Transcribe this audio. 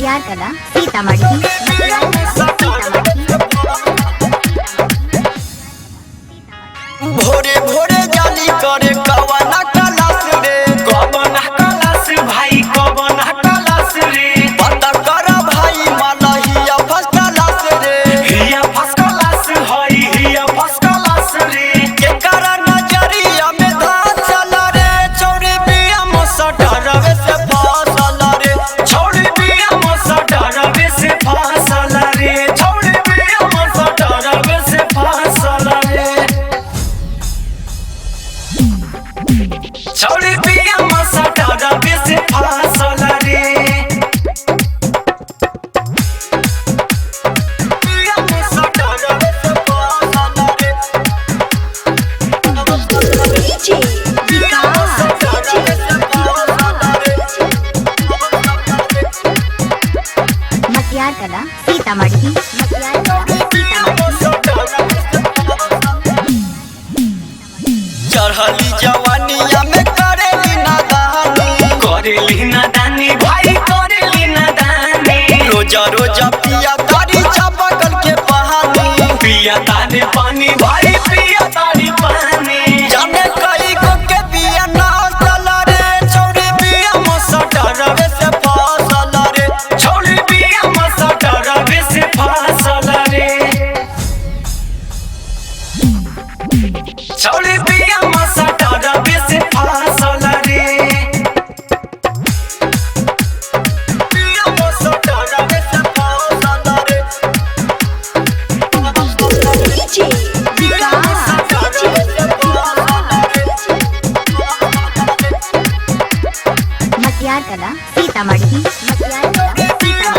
मटियार कला सीतामढ़ी। भोरे भोरे जाली करे कवना क्लास रे, कवना क्लास भाई कवना क्लास रे, पता कर भाई मानहिया फर्स्ट क्लास रे, हिया फर्स्ट क्लास हई हिया फर्स्ट क्लास रे, केकर नजरिया में धान चल रे, चौड़ी बिया मुसा डरवे से फसल रे, छोड़ दिया मसा डरवे से फासल रे, छोड़ दिया मसा डरवे से फासल रे, छोड़ दिया मसा डरवे से फासल रे, बिया मुसा डरवे से फसल रे, बिया मुसा डरवे से फसल रे, मटियार कला सीतामढ़ी। चढ़ली जवानिया में करेली नादानी, करेली नादानी भाई करेली नादानी, रोजा रोजा पिया तारी चापकल के बहानी, पिया तारे पानी भाई पिया तारी पानी, जाने कई को के बिया ना चल रे, छोड़ी बिया मुसा डरवे से फसल रे, छोड़ दिया मसा डरवे से फासल रे, छोड़ दिया मसा डरवे से फासल रे, बिया मुसा डरवे से फसल रे, बिया मुसा डरवे से फसल रे, मटियार कला सीतामढ़ी। बिया